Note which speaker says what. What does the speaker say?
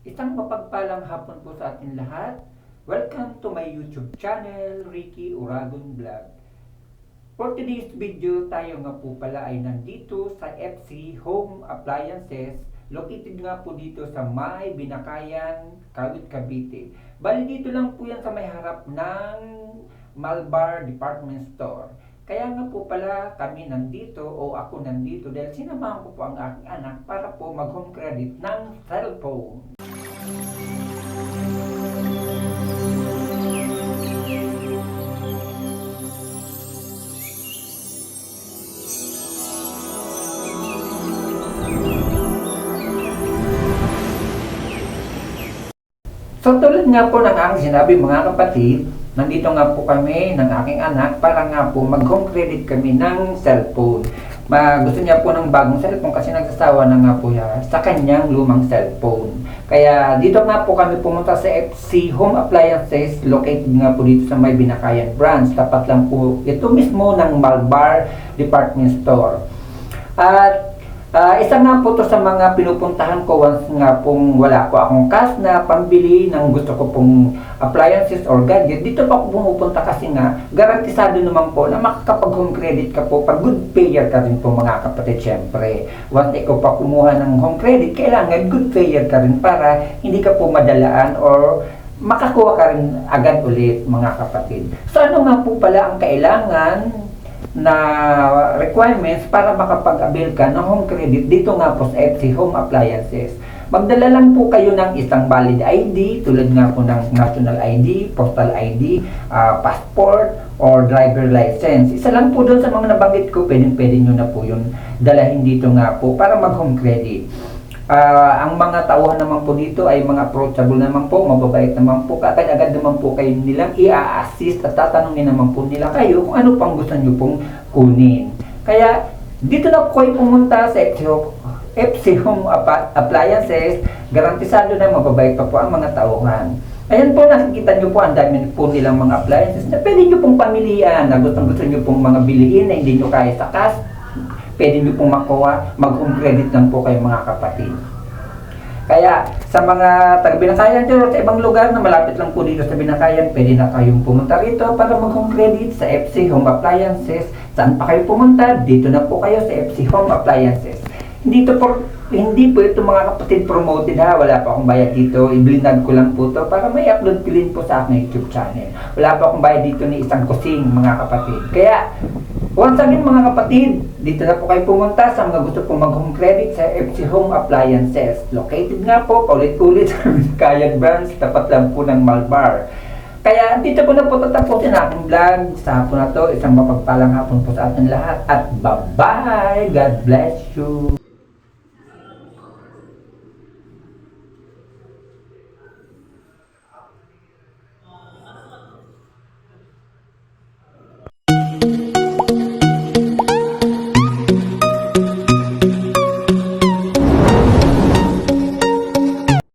Speaker 1: Isang mapagpalang hapon po sa atin lahat. Welcome to my YouTube channel, Ricky Uragon Vlog. For today's video, tayo nga po pala ay nandito sa FC Home Appliances. Located nga po dito sa May Binakayan, Kawit, Cavite. Bali dito lang po yan sa may harap ng Malbar Department Store. Kaya nga po pala kami nandito o ako nandito dahil sinamahan ko po ang aking anak para po mag-home credit ng cellphone. So tulad nga po ng aking sinabi mga kapatid, nandito nga po kami ng aking anak para nga po mag-home credit kami ng cellphone. Gusto niya po ng bagong cellphone kasi nagsasawa na nga po siya sa kanyang lumang cellphone. Kaya dito nga po kami pumunta sa FC Home Appliances, located nga po dito sa May Binakayan branch. Tapat lang po ito mismo ng Malbar Department Store. At isa nga po to sa mga pinupuntahan ko once nga pong wala po akong cash na pambili ng gusto ko pong appliances or gadget. Dito pa ako pumupunta kasi nga garantisado naman po na makakapag home credit ka po pag good payer ka rin po mga kapatid. Syempre, once ikaw pa kumuha ng home credit, kailangan good payer ka rin para hindi ka po madalaan or makakuha ka rin agad ulit mga kapatid. So ano nga po pala ang kailangan na requirements para makapag-avail ka ng home credit dito nga po sa FC Home Appliances. Magdala lang po kayo ng isang valid ID tulad nga po ng national ID, postal ID, passport, or driver license. Isa lang po doon sa mga nabanggit ko, pwede nyo na po yun dalahin dito nga po para mag-home credit. Ang mga tauhan naman po dito ay mga approachable naman po, mababait naman po, agad naman po kayo nilang i-assist at tatanungin naman po nila kayo kung ano pang gusto nyo pong kunin. Kaya dito na po kayo pumunta sa FC Home Appliances, garantisado na mababait pa po ang mga tauhan. Ayan po, nakikita nyo po ang dami po nilang mga appliances na pwede nyo pong pamilihan na gusto nyo pong mga bilihin na hindi nyo kaya sa cash. Pwede nyo pong makuha, mag-home credit lang po kayo mga kapatid. Kaya sa mga taga-Binakayan dito sa ibang lugar na malapit lang po dito sa Binakayan, pwede na kayong pumunta rito para mag-home credit sa FC Home Appliances. Saan pa kayo pumunta? Dito na po kayo sa FC Home Appliances. Hindi po ito mga kapatid promoted ha. Wala pa akong bayad dito. I-blinag ko lang po ito para may upload ko po sa aking YouTube channel. Wala pa akong bayad dito ni isang kusing mga kapatid. Kaya once again mga kapatid, dito na po kayo pumunta sa mga gusto pong mag-home credit sa FC Home Appliances. Located nga po, paulit-ulit sa Binakayan branch, tapat lang po ng Malbar. Kaya dito po na po tatapusin aking vlog sa hapon na to. Isang mapagpalang hapon po sa ating lahat at bye-bye! God bless you!